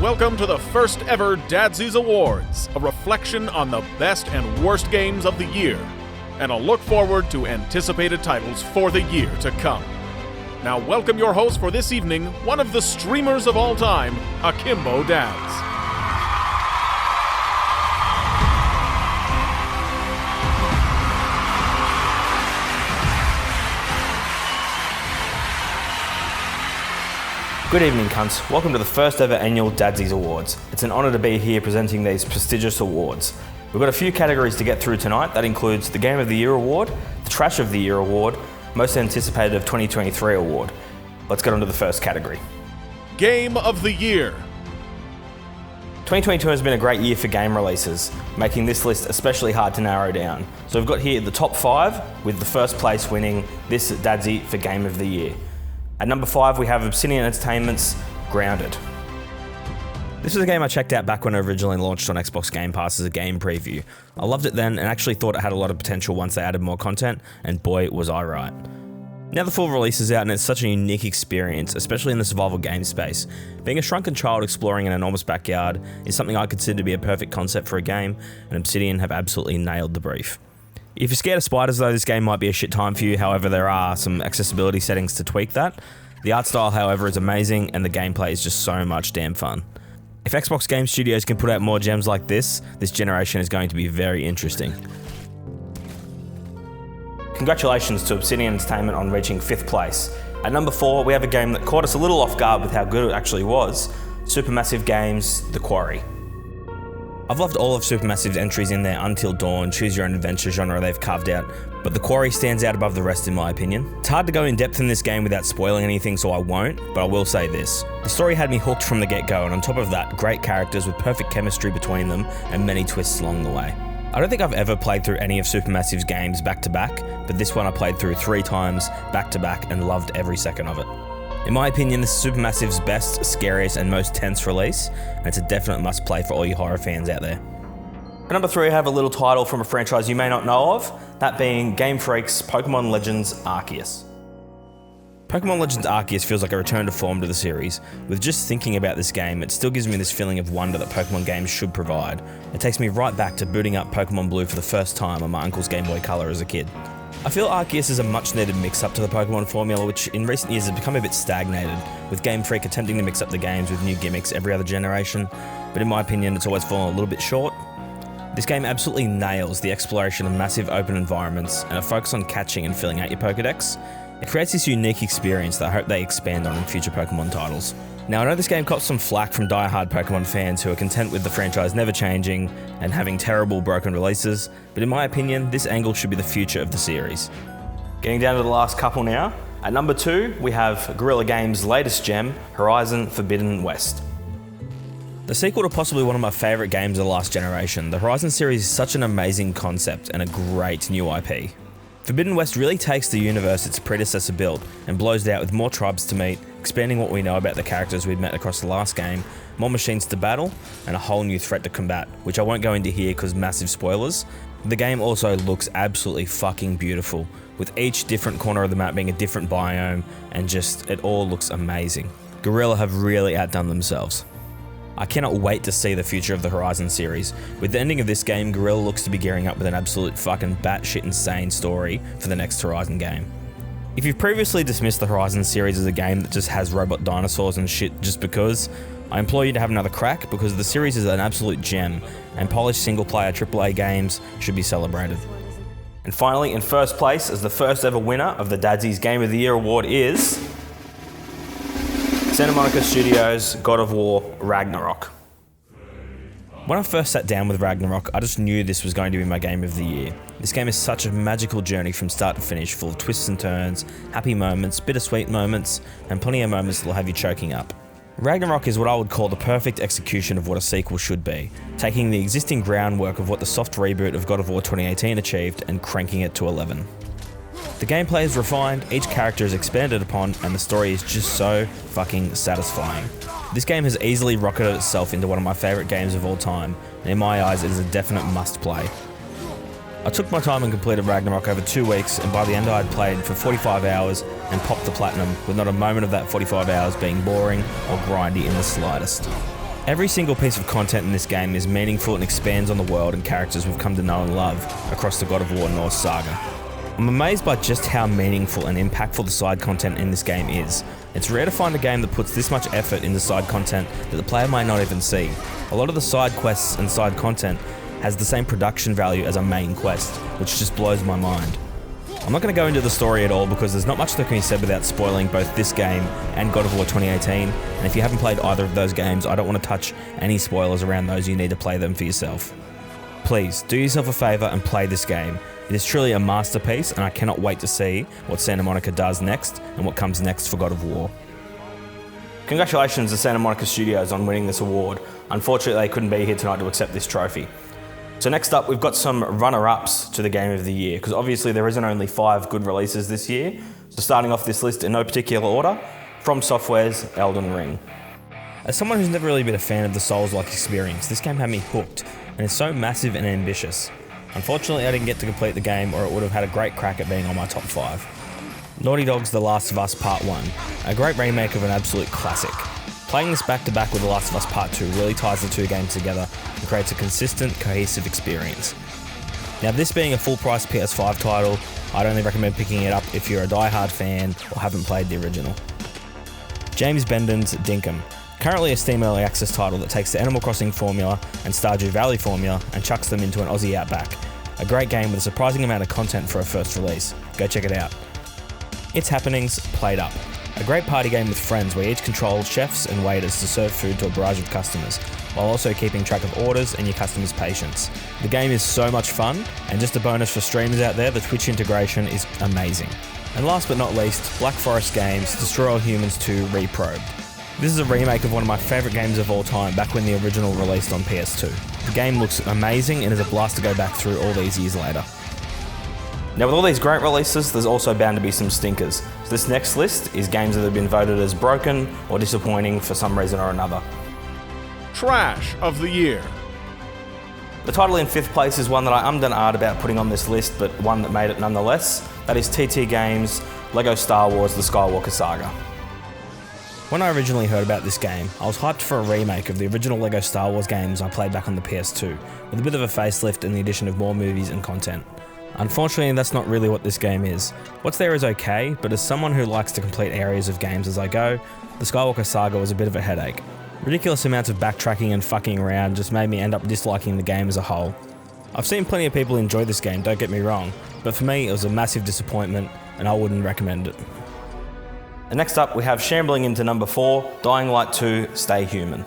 welcome to the first ever Dadzies Awards, a reflection on the best and worst games of the year, and a look forward to anticipated titles for the year to come. Now welcome your host for this evening, one of the streamers of all time, Akimbo Dadz. Good evening, cunts. Welcome to the first ever annual Dadzies Awards. It's an honour to be here presenting these prestigious awards. We've got a few categories to get through tonight. That includes the Game of the Year Award, the Trash of the Year Award, Most Anticipated of 2023 Award. Let's get on to the first category. Game of the Year. 2022 has been a great year for game releases, making this list especially hard to narrow down. So we've got here the top 5, with the first place winning this Dadzie for Game of the Year. At number 5, we have Obsidian Entertainment's Grounded. This was a game I checked out back when it originally launched on Xbox Game Pass as a game preview. I loved it then and actually thought it had a lot of potential once they added more content, and boy was I right. Now the full release is out and it's such a unique experience, especially in the survival game space. Being a shrunken child exploring an enormous backyard is something I consider to be a perfect concept for a game, and Obsidian have absolutely nailed the brief. If you're scared of spiders though, this game might be a shit time for you, however there are some accessibility settings to tweak that. The art style, however, is amazing and the gameplay is just so much damn fun. If Xbox Game Studios can put out more gems like this generation is going to be very interesting. Congratulations to Obsidian Entertainment on reaching 5th place. At number 4, we have a game that caught us a little off guard with how good it actually was, Supermassive Games' The Quarry. I've loved all of Supermassive's entries in their Until Dawn, choose your own adventure genre they've carved out, but The Quarry stands out above the rest in my opinion. It's hard to go in depth in this game without spoiling anything, so I won't, but I will say this. The story had me hooked from the get-go, and on top of that, great characters with perfect chemistry between them, and many twists along the way. I don't think I've ever played through any of Supermassive's games back-to-back, but this one I played through 3 times, back-to-back, and loved every second of it. In my opinion, this is Supermassive's best, scariest, and most tense release, and it's a definite must-play for all you horror fans out there. At number 3, I have a little title from a franchise you may not know of, that being Game Freak's Pokemon Legends Arceus. Pokemon Legends Arceus feels like a return to form to the series. With just thinking about this game, it still gives me this feeling of wonder that Pokemon games should provide. It takes me right back to booting up Pokemon Blue for the first time on my uncle's Game Boy Color as a kid. I feel Arceus is a much needed mix-up to the Pokemon formula, which in recent years has become a bit stagnated, with Game Freak attempting to mix up the games with new gimmicks every other generation, but in my opinion it's always fallen a little bit short. This game absolutely nails the exploration of massive open environments and a focus on catching and filling out your Pokedex. It creates this unique experience that I hope they expand on in future Pokemon titles. Now I know this game cops some flack from die-hard Pokemon fans who are content with the franchise never changing and having terrible broken releases, but in my opinion, this angle should be the future of the series. Getting down to the last couple now. At number 2, we have Guerrilla Games' latest gem, Horizon Forbidden West. The sequel to possibly one of my favourite games of the last generation, the Horizon series is such an amazing concept and a great new IP. Forbidden West really takes the universe its predecessor built and blows it out with more tribes to meet, expanding what we know about the characters we'd met across the last game, more machines to battle, and a whole new threat to combat, which I won't go into here because massive spoilers. The game also looks absolutely fucking beautiful, with each different corner of the map being a different biome, and just, it all looks amazing. Guerrilla have really outdone themselves. I cannot wait to see the future of the Horizon series. With the ending of this game, Guerrilla looks to be gearing up with an absolute fucking batshit insane story for the next Horizon game. If you've previously dismissed the Horizon series as a game that just has robot dinosaurs and shit just because, I implore you to have another crack because the series is an absolute gem, and polished single-player AAA games should be celebrated. And finally, in first place, as the first ever winner of the Dadzies Game of the Year Award is Santa Monica Studios' God of War Ragnarok. When I first sat down with Ragnarok, I just knew this was going to be my game of the year. This game is such a magical journey from start to finish, full of twists and turns, happy moments, bittersweet moments, and plenty of moments that will have you choking up. Ragnarok is what I would call the perfect execution of what a sequel should be, taking the existing groundwork of what the soft reboot of God of War 2018 achieved and cranking it to 11. The gameplay is refined, each character is expanded upon, and the story is just so fucking satisfying. This game has easily rocketed itself into one of my favourite games of all time, and in my eyes it is a definite must-play. I took my time and completed Ragnarok over 2 weeks, and by the end I had played for 45 hours and popped the platinum, with not a moment of that 45 hours being boring or grindy in the slightest. Every single piece of content in this game is meaningful and expands on the world and characters we've come to know and love across the God of War Norse saga. I'm amazed by just how meaningful and impactful the side content in this game is. It's rare to find a game that puts this much effort into side content that the player might not even see. A lot of the side quests and side content has the same production value as a main quest, which just blows my mind. I'm not going to go into the story at all because there's not much that can be said without spoiling both this game and God of War 2018, and if you haven't played either of those games, I don't want to touch any spoilers around those. You need to play them for yourself. Please, do yourself a favour and play this game. It is truly a masterpiece, and I cannot wait to see what Santa Monica does next and what comes next for God of War. Congratulations to Santa Monica Studios on winning this award. Unfortunately, they couldn't be here tonight to accept this trophy. So next up, we've got some runner-ups to the Game of the Year, because obviously there isn't only 5 good releases this year. So starting off this list in no particular order, From Software's Elden Ring. As someone who's never really been a fan of the Souls-like experience, this game had me hooked, and it's so massive and ambitious. Unfortunately, I didn't get to complete the game, or it would have had a great crack at being on my top 5. Naughty Dog's The Last of Us Part 1, a great remake of an absolute classic. Playing this back-to-back with The Last of Us Part 2 really ties the two games together and creates a consistent, cohesive experience. Now, this being a full-price PS5 title, I'd only recommend picking it up if you're a die-hard fan or haven't played the original. James Benden's Dinkum, currently a Steam Early Access title that takes the Animal Crossing formula and Stardew Valley formula and chucks them into an Aussie outback. A great game with a surprising amount of content for a first release. Go check it out. Its Happenings Played Up, a great party game with friends where you each control chefs and waiters to serve food to a barrage of customers, while also keeping track of orders and your customers' patience. The game is so much fun, and just a bonus for streamers out there, the Twitch integration is amazing. And last but not least, Black Forest Games' Destroy All Humans 2 Reprobed. This is a remake of one of my favourite games of all time, back when the original released on PS2. The game looks amazing and is a blast to go back through all these years later. Now, with all these great releases, there's also bound to be some stinkers. So this next list is games that have been voted as broken or disappointing for some reason or another. Trash of the Year. The title in 5th place is one that I ummed and ahed about putting on this list, but one that made it nonetheless. That is TT Games' LEGO Star Wars The Skywalker Saga. When I originally heard about this game, I was hyped for a remake of the original LEGO Star Wars games I played back on the PS2, with a bit of a facelift and the addition of more movies and content. Unfortunately, that's not really what this game is. What's there is okay, but as someone who likes to complete areas of games as I go, the Skywalker Saga was a bit of a headache. Ridiculous amounts of backtracking and fucking around just made me end up disliking the game as a whole. I've seen plenty of people enjoy this game, don't get me wrong, but for me it was a massive disappointment and I wouldn't recommend it. And next up we have shambling into number 4, Dying Light 2 Stay Human.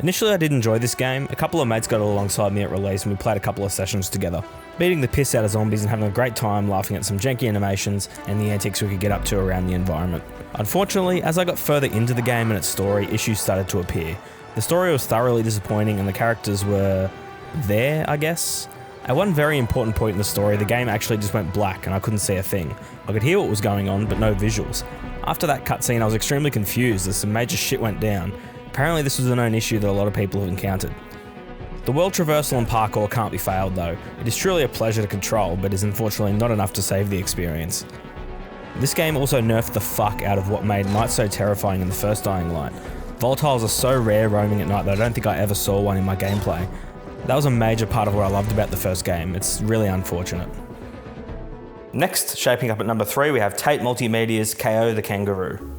Initially I did enjoy this game. A couple of mates got alongside me at release and we played a couple of sessions together, beating the piss out of zombies and having a great time laughing at some janky animations and the antics we could get up to around the environment. Unfortunately, as I got further into the game and its story, issues started to appear. The story was thoroughly disappointing and the characters were there, I guess. At one very important point in the story, the game actually just went black and I couldn't see a thing. I could hear what was going on, but no visuals. After that cutscene, I was extremely confused as some major shit went down. Apparently this was a known issue that a lot of people have encountered. The world traversal and parkour can't be failed though. It is truly a pleasure to control, but is unfortunately not enough to save the experience. This game also nerfed the fuck out of what made night so terrifying in the first Dying Light. Volatiles are so rare roaming at night that I don't think I ever saw one in my gameplay. That was a major part of what I loved about the first game. It's really unfortunate. Next, shaping up at number 3, we have Tate Multimedia's KO the Kangaroo.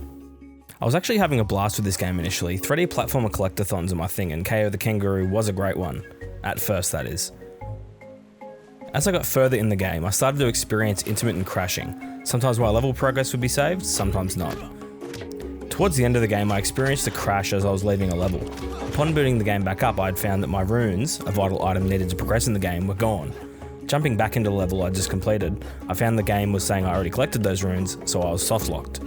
I was actually having a blast with this game initially. 3D platformer collectathons are my thing, and KO the Kangaroo was a great one. At first, that is. As I got further in the game, I started to experience intermittent crashing. Sometimes my level progress would be saved, sometimes not. Towards the end of the game, I experienced a crash as I was leaving a level. Upon booting the game back up, I had found that my runes, a vital item needed to progress in the game, were gone. Jumping back into the level I just completed, I found the game was saying I already collected those runes, so I was soft-locked.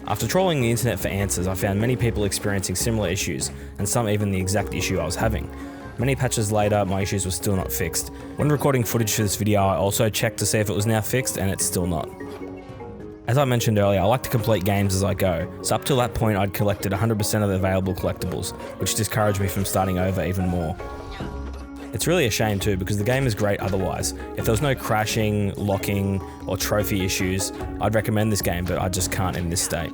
After trawling the internet for answers, I found many people experiencing similar issues, and some even the exact issue I was having. Many patches later, my issues were still not fixed. When recording footage for this video, I also checked to see if it was now fixed, and it's still not. As I mentioned earlier, I like to complete games as I go, so up till that point I'd collected 100% of the available collectibles, which discouraged me from starting over even more. It's really a shame too, because the game is great otherwise. If there was no crashing, locking, or trophy issues, I'd recommend this game, but I just can't in this state.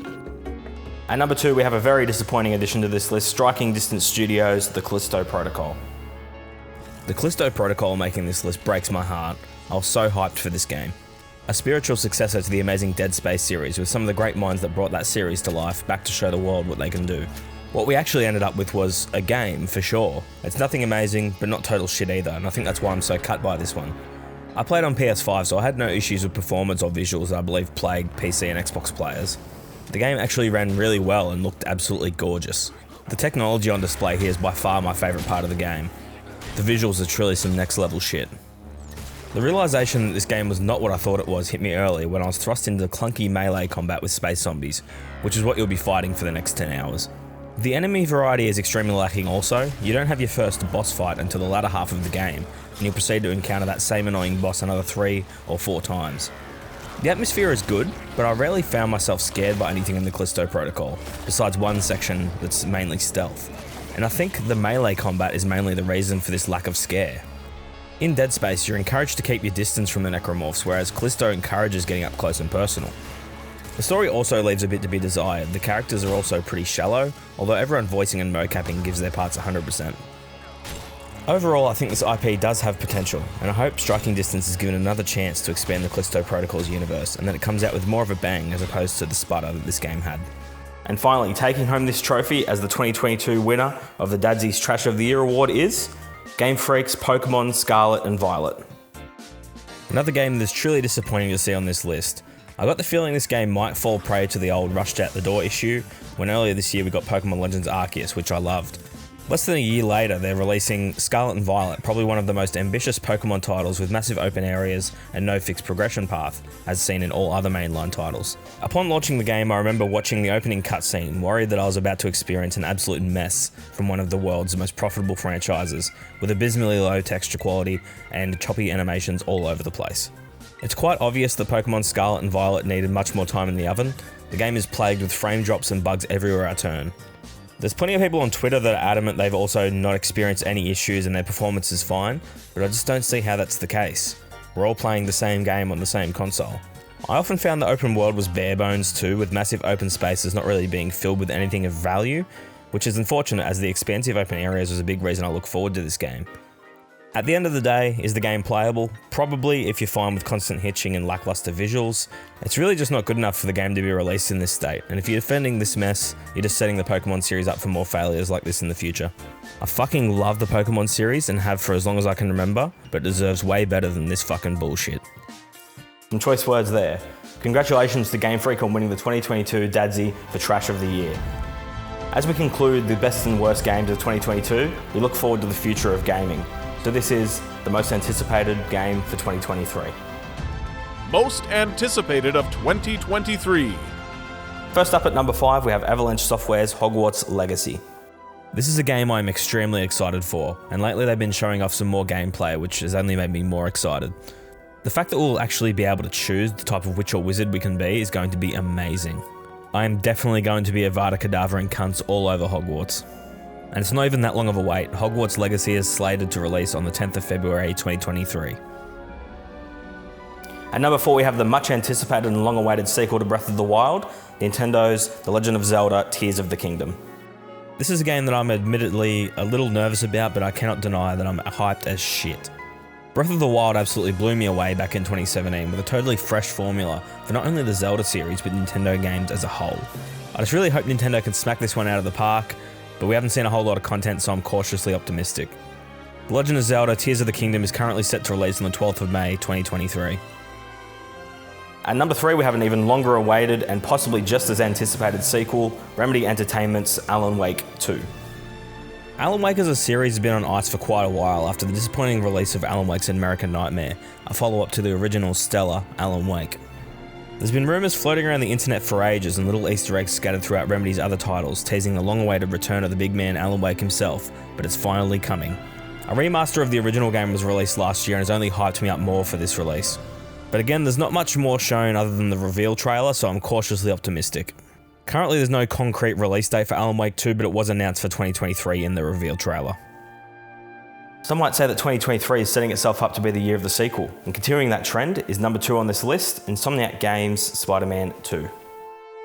At number 2, we have a very disappointing addition to this list, Striking Distance Studios' The Callisto Protocol. The Callisto Protocol making this list breaks my heart. I was so hyped for this game. A spiritual successor to the amazing Dead Space series, with some of the great minds that brought that series to life back to show the world what they can do. What we actually ended up with was a game, for sure. It's nothing amazing, but not total shit either, and I think that's why I'm so cut by this one. I played on PS5, so I had no issues with performance or visuals that I believe plagued PC and Xbox players. The game actually ran really well and looked absolutely gorgeous. The technology on display here is by far my favourite part of the game. The visuals are truly some next level shit. The realisation that this game was not what I thought it was hit me early when I was thrust into clunky melee combat with space zombies, which is what you'll be fighting for the next 10 hours. The enemy variety is extremely lacking also. You don't have your first boss fight until the latter half of the game, and you'll proceed to encounter that same annoying boss another 3 or 4 times. The atmosphere is good, but I rarely found myself scared by anything in the Callisto Protocol, besides one section that's mainly stealth. And I think the melee combat is mainly the reason for this lack of scare. In Dead Space, you're encouraged to keep your distance from the necromorphs, whereas Callisto encourages getting up close and personal. The story also leaves a bit to be desired. The characters are also pretty shallow, although everyone voicing and mocapping gives their parts 100%. Overall, I think this IP does have potential, and I hope Striking Distance is given another chance to expand the Callisto Protocol's universe, and that it comes out with more of a bang as opposed to the sputter that this game had. And finally, taking home this trophy as the 2022 winner of the Dadzies Trash of the Year award is Game Freak's Pokemon Scarlet and Violet. Another game that's truly disappointing to see on this list. I got the feeling this game might fall prey to the old rushed out the door issue, when earlier this year we got Pokemon Legends Arceus, which I loved. Less than a year later, they're releasing Scarlet and Violet, probably one of the most ambitious Pokemon titles with massive open areas and no fixed progression path, as seen in all other mainline titles. Upon launching the game, I remember watching the opening cutscene, worried that I was about to experience an absolute mess from one of the world's most profitable franchises, with abysmally low texture quality and choppy animations all over the place. It's quite obvious that Pokemon Scarlet and Violet needed much more time in the oven. The game is plagued with frame drops and bugs everywhere I turn. There's plenty of people on Twitter that are adamant they've also not experienced any issues and their performance is fine, but I just don't see how that's the case. We're all playing the same game on the same console. I often found the open world was bare bones too, with massive open spaces not really being filled with anything of value, which is unfortunate as the expansive open areas was a big reason I look forward to this game. At the end of the day, is the game playable? Probably, if you're fine with constant hitching and lackluster visuals. It's really just not good enough for the game to be released in this state, and if you're defending this mess, you're just setting the Pokemon series up for more failures like this in the future. I fucking love the Pokemon series and have for as long as I can remember, but it deserves way better than this fucking bullshit. Some choice words there. Congratulations to Game Freak on winning the 2022 Dadzie for Trash of the Year. As we conclude the best and worst games of 2022, we look forward to the future of gaming. So this is the most anticipated game for 2023. Most anticipated of 2023. First up at number 5, we have Avalanche Software's Hogwarts Legacy. This is a game I'm extremely excited for, and lately they've been showing off some more gameplay, which has only made me more excited. The fact that we'll actually be able to choose the type of witch or wizard we can be is going to be amazing. I am definitely going to be Avada Kedavra and cunts all over Hogwarts. And it's not even that long of a wait. Hogwarts Legacy is slated to release on the 10th of February 2023. At number 4, we have the much anticipated and long awaited sequel to Breath of the Wild, Nintendo's The Legend of Zelda: Tears of the Kingdom. This is a game that I'm admittedly a little nervous about, but I cannot deny that I'm hyped as shit. Breath of the Wild absolutely blew me away back in 2017 with a totally fresh formula for not only the Zelda series, but Nintendo games as a whole. I just really hope Nintendo can smack this one out of the park, but we haven't seen a whole lot of content, so I'm cautiously optimistic. The Legend of Zelda: Tears of the Kingdom is currently set to release on the 12th of May 2023. At number 3, we have an even longer awaited and possibly just as anticipated sequel, Remedy Entertainment's Alan Wake 2. Alan Wake as a series has been on ice for quite a while after the disappointing release of Alan Wake's American Nightmare, a follow-up to the original stellar Alan Wake. There's been rumours floating around the internet for ages and little Easter eggs scattered throughout Remedy's other titles, teasing the long-awaited return of the big man Alan Wake himself, but it's finally coming. A remaster of the original game was released last year and has only hyped me up more for this release. But again, there's not much more shown other than the reveal trailer, so I'm cautiously optimistic. Currently there's no concrete release date for Alan Wake 2, but it was announced for 2023 in the reveal trailer. Some might say that 2023 is setting itself up to be the year of the sequel, and continuing that trend is number 2 on this list, Insomniac Games' Spider-Man 2.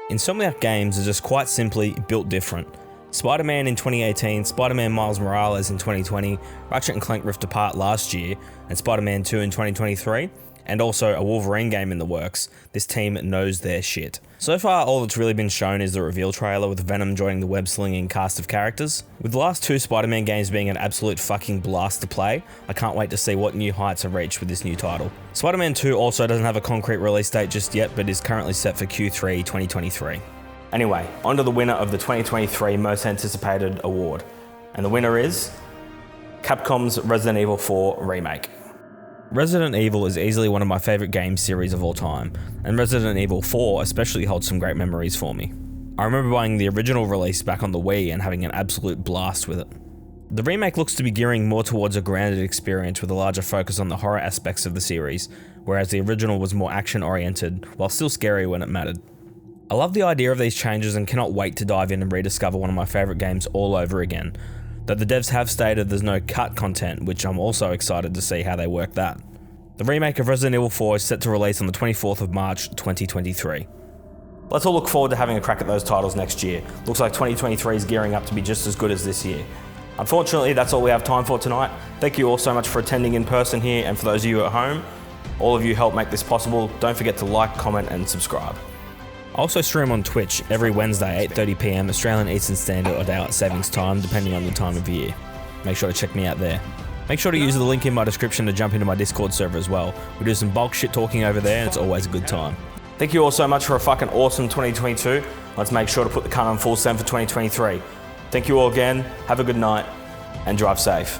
Insomniac games are just quite simply built different. Spider-Man in 2018, Spider-Man Miles Morales in 2020, Ratchet & Clank Rift Apart last year, and Spider-Man 2 in 2023, and also a Wolverine game in the works. This team knows their shit. So far, all that's really been shown is the reveal trailer with Venom joining the web-slinging cast of characters. With the last two Spider-Man games being an absolute fucking blast to play, I can't wait to see what new heights are reached with this new title. Spider-Man 2 also doesn't have a concrete release date just yet, but is currently set for Q3 2023. Anyway, on to the winner of the 2023 Most Anticipated Award. And the winner is Capcom's Resident Evil 4 Remake. Resident Evil is easily one of my favourite game series of all time, and Resident Evil 4 especially holds some great memories for me. I remember buying the original release back on the Wii and having an absolute blast with it. The remake looks to be gearing more towards a grounded experience with a larger focus on the horror aspects of the series, whereas the original was more action-oriented, while still scary when it mattered. I love the idea of these changes and cannot wait to dive in and rediscover one of my favourite games all over again. Though the devs have stated there's no cut content, which I'm also excited to see how they work that. The remake of Resident Evil 4 is set to release on the 24th of March 2023. Let's all look forward to having a crack at those titles next year. Looks like 2023 is gearing up to be just as good as this year. Unfortunately, that's all we have time for tonight. Thank you all so much for attending in person here, and for those of you at home, all of you help make this possible. Don't forget to like, comment and subscribe. I also stream on Twitch every Wednesday, 8:30 PM Australian Eastern Standard or Daylight Savings Time, depending on the time of year. Make sure to check me out there. Make sure to use the link in my description to jump into my Discord server as well. We do some bulk shit talking over there, and it's always a good time. Thank you all so much for a fucking awesome 2022. Let's make sure to put the cunt on full send for 2023. Thank you all again, have a good night, and drive safe.